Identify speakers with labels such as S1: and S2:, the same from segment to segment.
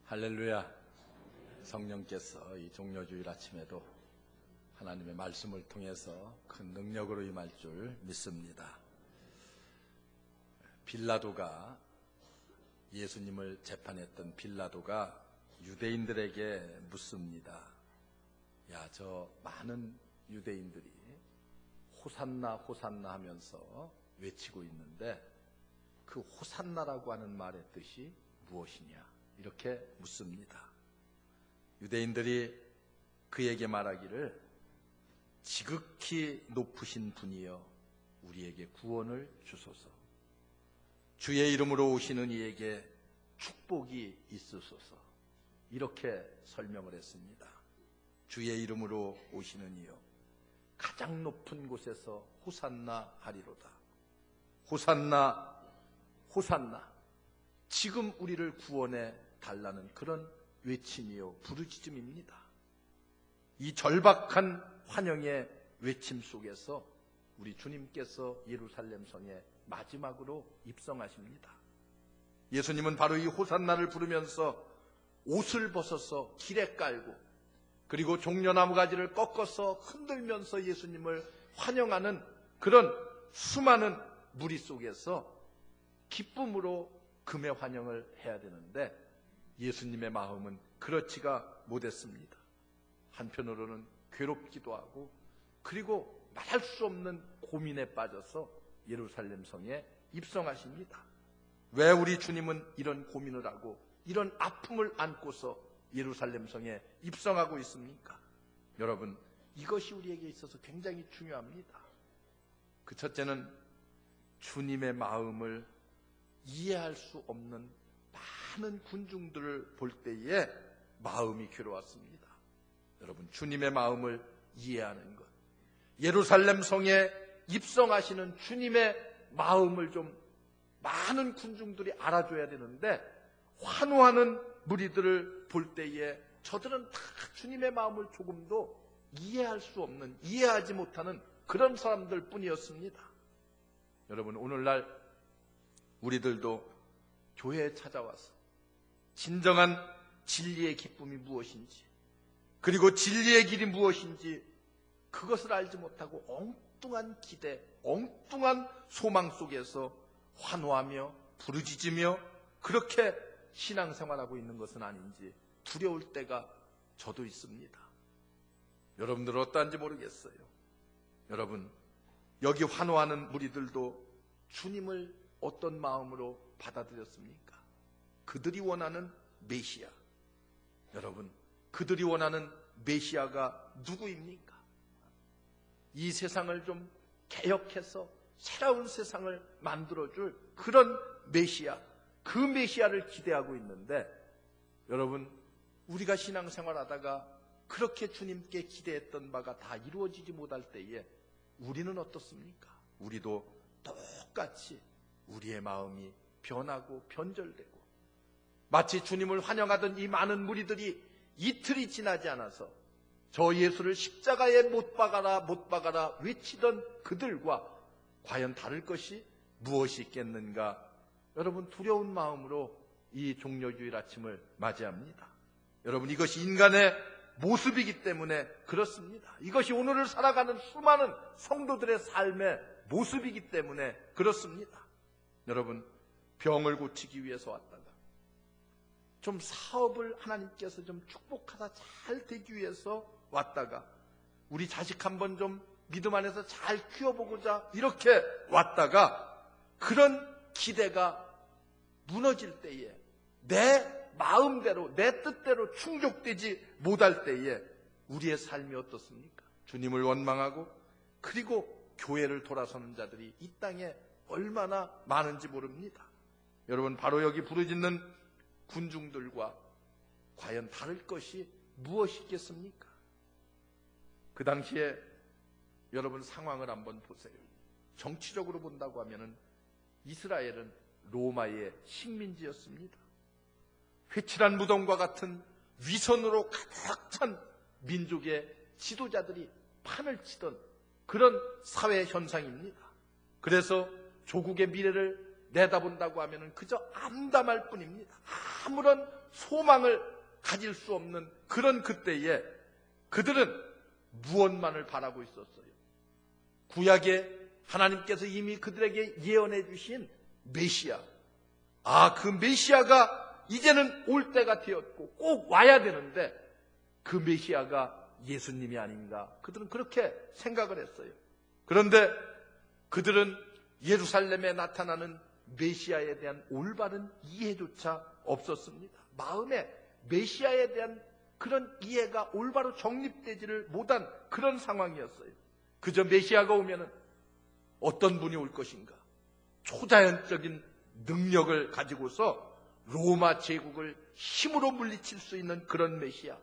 S1: 할렐루야. 성령께서 이 종려주일 아침에도 하나님의 말씀을 통해서 큰 능력으로 임할 줄 믿습니다. 빌라도가, 예수님을 재판했던 빌라도가 유대인들에게 묻습니다. 야, 저 많은 유대인들이 호산나 호산나 하면서 외치고 있는데 그 호산나라고 하는 말의 뜻이 무엇이냐? 이렇게 묻습니다. 유대인들이 그에게 말하기를, 지극히 높으신 분이여 우리에게 구원을 주소서. 주의 이름으로 오시는 이에게 축복이 있으소서. 이렇게 설명을 했습니다. 주의 이름으로 오시는 이여, 가장 높은 곳에서 호산나 하리로다. 호산나, 호산나. 지금 우리를 구원해 달라는 그런 외침이요, 부르짖음입니다. 이 절박한 환영의 외침 속에서 우리 주님께서 예루살렘 성에 마지막으로 입성하십니다. 예수님은 바로 이 호산나를 부르면서 옷을 벗어서 길에 깔고, 그리고 종려나무 가지를 꺾어서 흔들면서 예수님을 환영하는 그런 수많은 무리 속에서 기쁨으로 금의 환영을 해야 되는데 예수님의 마음은 그렇지가 못했습니다. 한편으로는 괴롭기도 하고, 그리고 말할 수 없는 고민에 빠져서 예루살렘 성에 입성하십니다. 왜 우리 주님은 이런 고민을 하고 이런 아픔을 안고서 예루살렘 성에 입성하고 있습니까? 여러분, 이것이 우리에게 있어서 굉장히 중요합니다. 그 첫째는 주님의 마음을 이해할 수 없는 많은 군중들을 볼 때에 마음이 괴로웠습니다. 여러분, 주님의 마음을 이해하는 것, 예루살렘 성에 입성하시는 주님의 마음을 좀 많은 군중들이 알아줘야 되는데, 환호하는 무리들을 볼 때에 저들은 다 주님의 마음을 조금도 이해할 수 없는, 이해하지 못하는 그런 사람들 뿐이었습니다. 여러분, 오늘날 우리들도 교회에 찾아와서 진정한 진리의 기쁨이 무엇인지, 그리고 진리의 길이 무엇인지 그것을 알지 못하고 엉뚱한 기대, 엉뚱한 소망 속에서 환호하며 부르짖으며 그렇게 신앙생활하고 있는 것은 아닌지 두려울 때가 저도 있습니다. 여러분들은 어떠한지 모르겠어요. 여러분, 여기 환호하는 무리들도 주님을 어떤 마음으로 받아들였습니까? 그들이 원하는 메시아. 여러분, 그들이 원하는 메시아가 누구입니까? 이 세상을 좀 개혁해서 새로운 세상을 만들어줄 그런 메시아, 그 메시아를 기대하고 있는데, 여러분, 우리가 신앙생활하다가 그렇게 주님께 기대했던 바가 다 이루어지지 못할 때에 우리는 어떻습니까? 우리도 똑같이 우리의 마음이 변하고 변절되고, 마치 주님을 환영하던 이 많은 무리들이 이틀이 지나지 않아서 저 예수를 십자가에 못 박아라 못 박아라 외치던 그들과 과연 다를 것이 무엇이 있겠는가? 여러분, 두려운 마음으로 이 종려주일 아침을 맞이합니다. 여러분, 이것이 인간의 모습이기 때문에 그렇습니다. 이것이 오늘을 살아가는 수많은 성도들의 삶의 모습이기 때문에 그렇습니다. 여러분, 병을 고치기 위해서 왔다가, 좀 사업을 하나님께서 좀 축복하다 잘 되기 위해서 왔다가, 우리 자식 한번 좀 믿음 안에서 잘 키워보고자 이렇게 왔다가, 그런 기대가 무너질 때에, 내 마음대로 내 뜻대로 충족되지 못할 때에 우리의 삶이 어떻습니까? 주님을 원망하고, 그리고 교회를 돌아서는 자들이 이 땅에 얼마나 많은지 모릅니다. 여러분, 바로 여기 부르짖는 군중들과 과연 다를 것이 무엇이겠습니까? 그 당시에 여러분 상황을 한번 보세요. 정치적으로 본다고 하면은 이스라엘은 로마의 식민지였습니다. 회칠한 무덤과 같은 위선으로 가득 찬 민족의 지도자들이 판을 치던 그런 사회 현상입니다. 그래서 조국의 미래를 내다본다고 하면은 그저 암담할 뿐입니다. 아무런 소망을 가질 수 없는 그런 그때에 그들은 무엇만을 바라고 있었어요? 구약에 하나님께서 이미 그들에게 예언해 주신 메시아, 그 메시아가 이제는 올 때가 되었고 꼭 와야 되는데 그 메시아가 예수님이 아닌가, 그들은 그렇게 생각을 했어요. 그런데 그들은 예루살렘에 나타나는 메시아에 대한 올바른 이해조차 없었습니다. 마음에 메시아에 대한 그런 이해가 올바로 정립되지를 못한 그런 상황이었어요. 그저 메시아가 오면은 어떤 분이 올 것인가? 초자연적인 능력을 가지고서 로마 제국을 힘으로 물리칠 수 있는 그런 메시아,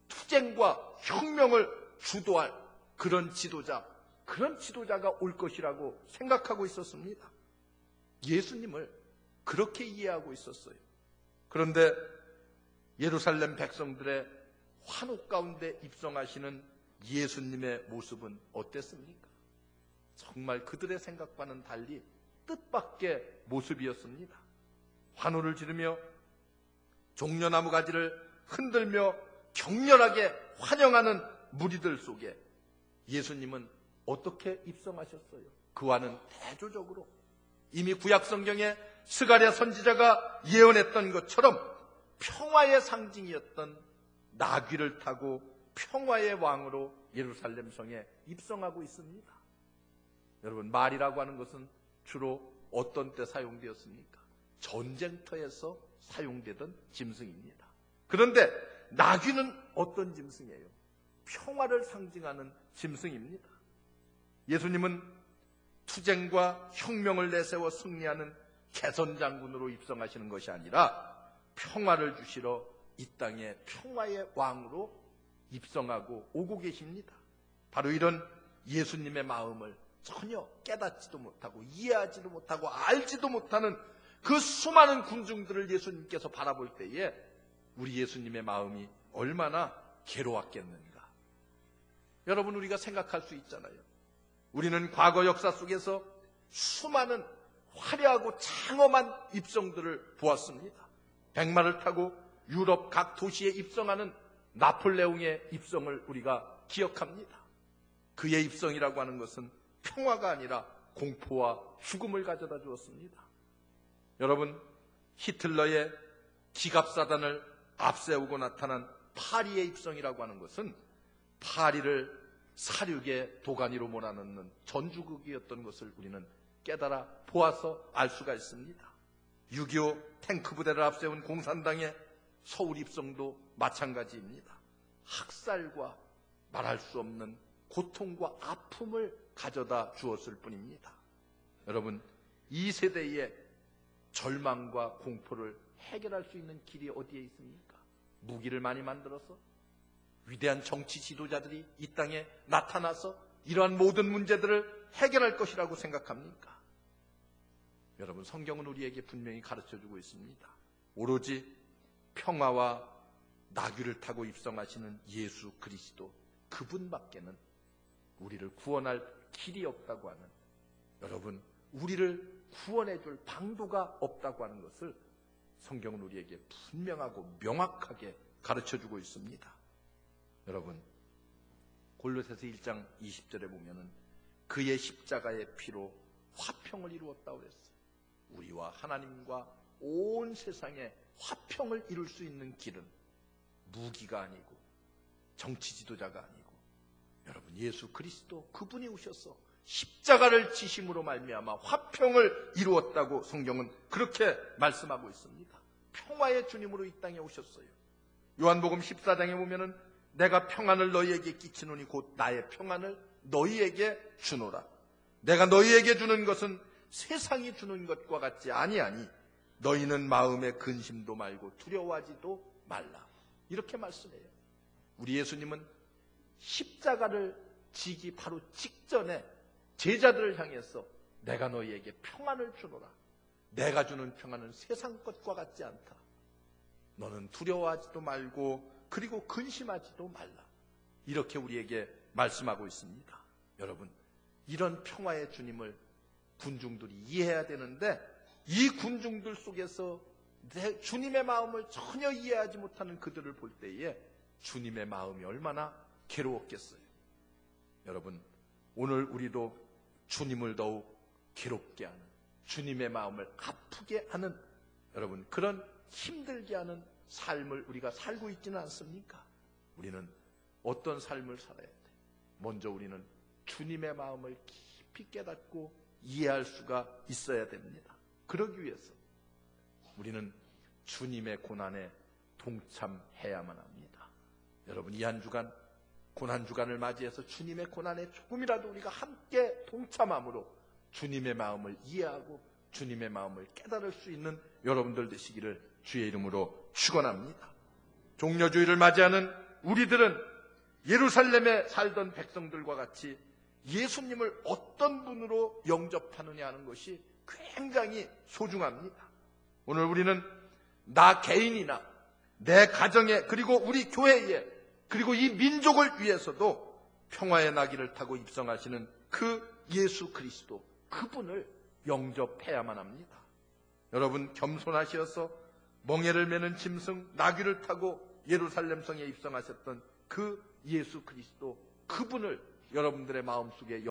S1: 투쟁과 혁명을 주도할 그런 지도자가 올 것이라고 생각하고 있었습니다. 예수님을 그렇게 이해하고 있었어요. 그런데 예루살렘 백성들의 환호 가운데 입성하시는 예수님의 모습은 어땠습니까? 정말 그들의 생각과는 달리 뜻밖의 모습이었습니다. 환호를 지르며 종려나무 가지를 흔들며 격렬하게 환영하는 무리들 속에 예수님은 어떻게 입성하셨어요? 그와는 대조적으로 이미 구약 성경에 스가랴 선지자가 예언했던 것처럼 평화의 상징이었던 나귀를 타고 평화의 왕으로 예루살렘 성에 입성하고 있습니다. 여러분, 말이라고 하는 것은 주로 어떤 때 사용되었습니까? 전쟁터에서 사용되던 짐승입니다. 그런데 나귀는 어떤 짐승이에요? 평화를 상징하는 짐승입니다. 예수님은 투쟁과 혁명을 내세워 승리하는 개선장군으로 입성하시는 것이 아니라 평화를 주시러 이 땅에 평화의 왕으로 입성하고 오고 계십니다. 바로 이런 예수님의 마음을 전혀 깨닫지도 못하고 이해하지도 못하고 알지도 못하는 그 수많은 군중들을 예수님께서 바라볼 때에 우리 예수님의 마음이 얼마나 괴로웠겠는가. 여러분, 우리가 생각할 수 있잖아요. 우리는 과거 역사 속에서 수많은 화려하고 장엄한 입성들을 보았습니다. 백마를 타고 유럽 각 도시에 입성하는 나폴레옹의 입성을 우리가 기억합니다. 그의 입성이라고 하는 것은 평화가 아니라 공포와 죽음을 가져다 주었습니다. 여러분, 히틀러의 기갑사단을 앞세우고 나타난 파리의 입성이라고 하는 것은 파리를 사륙의 도가니로 몰아넣는 전주극이었던 것을 우리는 깨달아 보아서 알 수가 있습니다. 6.25 탱크 부대를 앞세운 공산당의 서울 입성도 마찬가지입니다. 학살과 말할 수 없는 고통과 아픔을 가져다 주었을 뿐입니다. 여러분, 이 세대의 절망과 공포를 해결할 수 있는 길이 어디에 있습니까? 무기를 많이 만들어서 위대한 정치 지도자들이 이 땅에 나타나서 이러한 모든 문제들을 해결할 것이라고 생각합니까? 여러분, 성경은 우리에게 분명히 가르쳐주고 있습니다. 오로지 평화와 나귀를 타고 입성하시는 예수 그리스도, 그분밖에는 우리를 구원할 길이 없다고 하는, 여러분, 우리를 구원해 줄 방도가 없다고 하는 것을 성경은 우리에게 분명하고 명확하게 가르쳐주고 있습니다. 여러분, 골로새서 1장 20절에 보면은 그의 십자가의 피로 화평을 이루었다고 그랬어요. 우리와 하나님과 온 세상에 화평을 이룰 수 있는 길은 무기가 아니고 정치 지도자가 아니고 여러분, 예수 그리스도, 그분이 오셔서 십자가를 지심으로 말미암아 화평을 이루었다고 성경은 그렇게 말씀하고 있습니다. 평화의 주님으로 이 땅에 오셨어요. 요한복음 14장에 보면은 내가 평안을 너희에게 끼치노니 곧 나의 평안을 너희에게 주노라. 내가 너희에게 주는 것은 세상이 주는 것과 같지 아니하니 너희는 마음의 근심도 말고 두려워하지도 말라. 이렇게 말씀해요. 우리 예수님은 십자가를 지기 바로 직전에 제자들을 향해서 내가 너희에게 평안을 주노라. 내가 주는 평안은 세상 것과 같지 않다. 너는 두려워하지도 말고 그리고 근심하지도 말라. 이렇게 우리에게 말씀하고 있습니다. 여러분, 이런 평화의 주님을 군중들이 이해해야 되는데 이 군중들 속에서 주님의 마음을 전혀 이해하지 못하는 그들을 볼 때에 주님의 마음이 얼마나 괴로웠겠어요. 여러분, 오늘 우리도 주님을 더욱 괴롭게 하는, 주님의 마음을 아프게 하는, 여러분, 그런 힘들게 하는 삶을 우리가 살고 있지는 않습니까? 우리는 어떤 삶을 살아야 돼? 먼저 우리는 주님의 마음을 깊이 깨닫고 이해할 수가 있어야 됩니다. 그러기 위해서 우리는 주님의 고난에 동참해야만 합니다. 여러분, 이 한 주간 고난주간을 맞이해서 주님의 고난에 조금이라도 우리가 함께 동참함으로 주님의 마음을 이해하고 주님의 마음을 깨달을 수 있는 여러분들 되시기를 주의 이름으로 축원합니다. 종려주의를 맞이하는 우리들은 예루살렘에 살던 백성들과 같이 예수님을 어떤 분으로 영접하느냐 하는 것이 굉장히 소중합니다. 오늘 우리는 나 개인이나 내 가정에, 그리고 우리 교회에, 그리고 이 민족을 위해서도 평화의 나귀를 타고 입성하시는 그 예수 그리스도, 그분을 영접해야만 합니다. 여러분, 겸손하시어서 멍에를 매는 짐승 나귀를 타고 예루살렘 성에 입성하셨던 그 예수 그리스도, 그분을 여러분들의 마음속에